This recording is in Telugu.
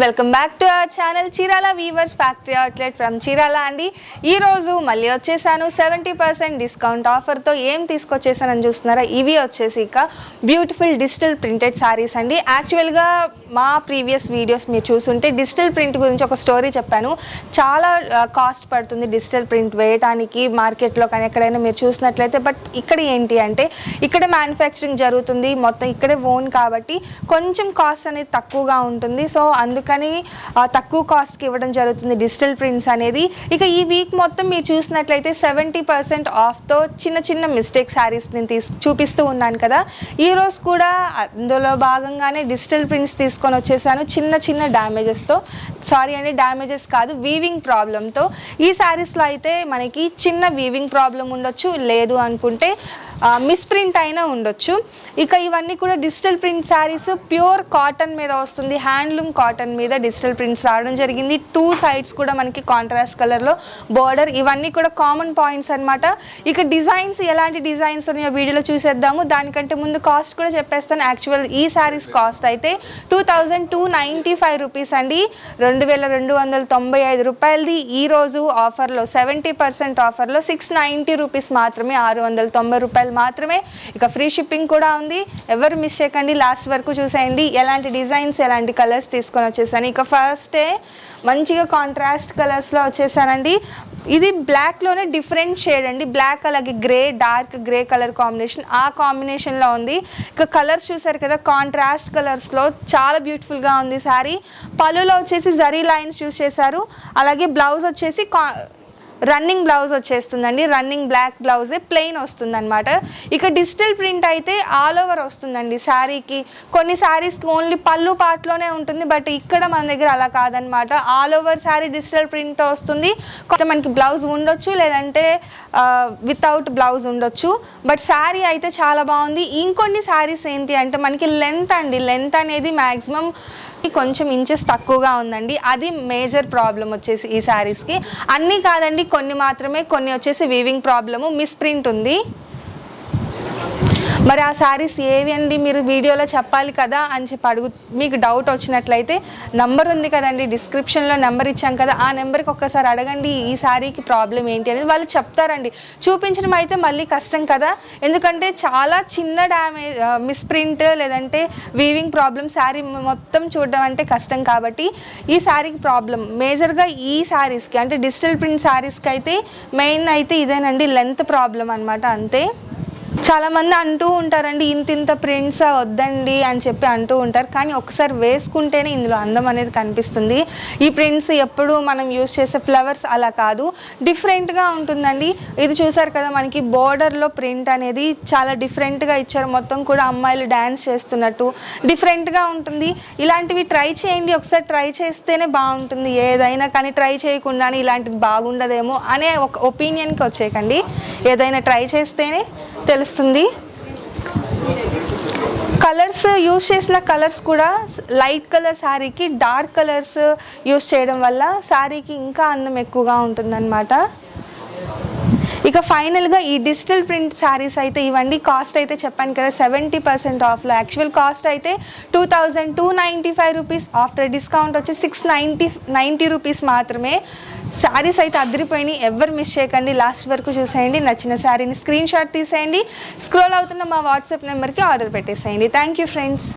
Welcome back to our channel Chirala weavers factory outlet from Chirala అండి. ఈరోజు మళ్ళీ వచ్చేసాను 70% డిస్కౌంట్ ఆఫర్తో. ఏం తీసుకొచ్చేసానని చూస్తున్నారా, ఇవి వచ్చేసి ఇక బ్యూటిఫుల్ డిజిటల్ ప్రింటెడ్ శారీస్ అండి. యాక్చువల్గా మా ప్రీవియస్ వీడియోస్ మీరు చూసుంటే డిజిటల్ ప్రింట్ గురించి ఒక స్టోరీ చెప్పాను. చాలా కాస్ట్ పడుతుంది డిజిటల్ ప్రింట్ వేయడానికి మార్కెట్లో, కానీ ఎక్కడైనా మీరు చూసినట్లయితే. బట్ ఇక్కడ ఏంటి అంటే ఇక్కడ మ్యానుఫ్యాక్చరింగ్ జరుగుతుంది, మొత్తం ఇక్కడే ఓన్ కాబట్టి కొంచెం కాస్ట్ అనేది తక్కువగా ఉంటుంది. సో అందుకని తక్కువ కాస్ట్కి ఇవ్వడం జరుగుతుంది డిజిటల్ ప్రింట్స్ అనేది. ఇక ఈ వీక్ మొత్తం మీరు చూసినట్లయితే 70% ఆఫ్తో చిన్న చిన్న మిస్టేక్ శారీస్ నేను చూపిస్తూ ఉన్నాను కదా. ఈరోజు కూడా అందులో భాగంగానే డిజిటల్ ప్రింట్స్ తీసుకొని వచ్చేసాను చిన్న చిన్న డ్యామేజెస్తో. సారీ అండి, డ్యామేజెస్ కాదు, వీవింగ్ ప్రాబ్లంతో. ఈ శారీస్లో అయితే మనకి చిన్న వీవింగ్ ప్రాబ్లం ఉండొచ్చు, లేదు అనుకుంటే మిస్ప్రింట్ అయినా ఉండొచ్చు. ఇక ఇవన్నీ కూడా digital print saris pure cotton మీద వస్తుంది, హ్యాండ్లూమ్ కాటన్ మీద డిజిటల్ ప్రింట్స్ రావడం జరిగింది. 2 సైడ్స్ కూడా మనకి కాంట్రాస్ట్ కలర్లో బోర్డర్, ఇవన్నీ కూడా కామన్ పాయింట్స్ అనమాట. ఇక డిజైన్స్ ఎలాంటి డిజైన్స్ ఉన్నాయో వీడియోలో చూసేద్దాము. దానికంటే ముందు కాస్ట్ కూడా చెప్పేస్తాను. యాక్చువల్ ఈ శారీస్ కాస్ట్ అయితే 2295 రూపీస్ అండి, 2295 రూపాయలది. ఈరోజు ఆఫర్లో 70% ఆఫర్లో 690 రూపీస్ మాత్రమే, 690 రూపాయలు మాత్రమే. ఇక ఫ్రీ షిప్పింగ్ కూడా ఉంది. ఎవరు మిస్ చేయకండి, లాస్ట్ వరకు చూసేయండి. ఎలాంటి డిజైన్స్ ఎలాంటి కలర్స్ తీసుకొని వచ్చేసాను. ఇక ఫస్టే మంచిగా కాంట్రాస్ట్ కలర్స్లో వచ్చేసానండి. ఇది బ్లాక్లోనే డిఫరెంట్ షేడ్ అండి, బ్లాక్ అలాగే grey, dark grey colour combination, ఆ కాంబినేషన్లో ఉంది. ఇక కలర్స్ చూసారు కదా, కాంట్రాస్ట్ కలర్స్లో చాలా బ్యూటిఫుల్గా ఉంది శారీ. పళ్ళులో వచ్చేసి జరీ లైన్స్ యూస్ చేశారు. అలాగే బ్లౌజ్ వచ్చేసి రన్నింగ్ బ్లౌజ్ వచ్చేస్తుందండి, రన్నింగ్ బ్లాక్ బ్లౌజే ప్లెయిన్ వస్తుందన్నమాట. ఇక డిజిటల్ ప్రింట్ అయితే ఆల్ ఓవర్ వస్తుందండి శారీకి. కొన్ని శారీస్కి ఓన్లీ పళ్ళు పార్ట్లోనే ఉంటుంది, బట్ ఇక్కడ మన దగ్గర అలా కాదనమాట, ఆల్ ఓవర్ శారీ డిజిటల్ ప్రింట్తో వస్తుంది. కొంత మనకి బ్లౌజ్ ఉండొచ్చు, లేదంటే వితౌట్ బ్లౌజ్ ఉండొచ్చు, బట్ శారీ అయితే చాలా బాగుంది. ఇంకొన్ని శారీస్ ఏంటి అంటే మనకి లెంత్ అండి, లెంత్ అనేది మ్యాక్సిమం కొంచెం ఇంచెస్ తక్కువగా ఉందండి. అది మేజర్ ప్రాబ్లం వచ్చేసి ఈ శారీస్కి. అన్నీ కాదండి, కొన్ని మాత్రమే, కొన్ని వచ్చేసి వీవింగ్ ప్రాబ్లము, మిస్ప్రింట్ ఉంది. మరి ఆ శారీస్ ఏవి అండి మీరు వీడియోలో చెప్పాలి కదా అని చెప్పి మీకు డౌట్ వచ్చినట్లయితే నెంబర్ ఉంది కదండి, డిస్క్రిప్షన్లో నెంబర్ ఇచ్చాం కదా, ఆ నెంబర్కి ఒక్కసారి అడగండి ఈ శారీకి ప్రాబ్లం ఏంటి అనేది, వాళ్ళు చెప్తారండి. చూపించడం అయితే మళ్ళీ కష్టం కదా, ఎందుకంటే చాలా చిన్న డ్యామేజ్, మిస్ప్రింట్ లేదంటే వీవింగ్ ప్రాబ్లం శారీ మొత్తం చూడడం అంటే కష్టం. కాబట్టి ఈ శారీకి ప్రాబ్లం మేజర్గా ఈ శారీస్కి అంటే డిజిటల్ ప్రింట్ శారీస్కి అయితే మెయిన్ అయితే ఇదేనండి, లెంత్ ప్రాబ్లం అనమాట, అంతే. చాలామంది అంటూ ఉంటారండి ఇంత ప్రింట్స్ వద్దండి అని చెప్పి అంటూ ఉంటారు, కానీ ఒకసారి వేసుకుంటేనే ఇందులో అందం అనేది కనిపిస్తుంది. ఈ ప్రింట్స్ ఎప్పుడు మనం యూజ్ చేసే ఫ్లవర్స్ అలా కాదు, డిఫరెంట్గా ఉంటుందండి. ఇది చూసారు కదా, మనకి బోర్డర్లో ప్రింట్ అనేది చాలా డిఫరెంట్గా ఇచ్చారు, మొత్తం కూడా అమ్మాయిలు డ్యాన్స్ చేస్తున్నట్టు డిఫరెంట్గా ఉంటుంది. ఇలాంటివి ట్రై చేయండి, ఒకసారి ట్రై చేస్తేనే బాగుంటుంది ఏదైనా, కానీ ట్రై చేయకుండానే ఇలాంటిది బాగుండదేమో అనే ఒక ఒపీనియన్కి వచ్చేయకండి, ఏదైనా ట్రై చేస్తేనే తెలుస్తుంది. కలర్స్ యూజ్ చేసిన కలర్స్ కూడా లైట్ కలర్ శారీకి డార్క్ కలర్స్ యూజ్ చేయడం వల్ల శారీకి ఇంకా అందం ఎక్కువగా ఉంటుందన్నమాట. ఇక ఫైనల్గా ఈ డిజిటల్ ప్రింట్ శారీస్ అయితే ఇవ్వండి. కాస్ట్ అయితే చెప్పాను కదా 70% ఆఫ్లో. యాక్చువల్ కాస్ట్ అయితే 2295 రూపీస్, ఆఫ్టర్ డిస్కౌంట్ వచ్చి 690 రూపీస్ మాత్రమే. శారీస్ అయితే అదిరిపోయినాయి, ఎవరు మిస్ చేయకండి, లాస్ట్ వరకు చూసేయండి. నచ్చిన శారీని స్క్రీన్ షాట్ తీసేయండి, స్క్రోల్ అవుతున్న మా వాట్సాప్ నెంబర్కి ఆర్డర్ పెట్టేసేయండి. Thank you friends.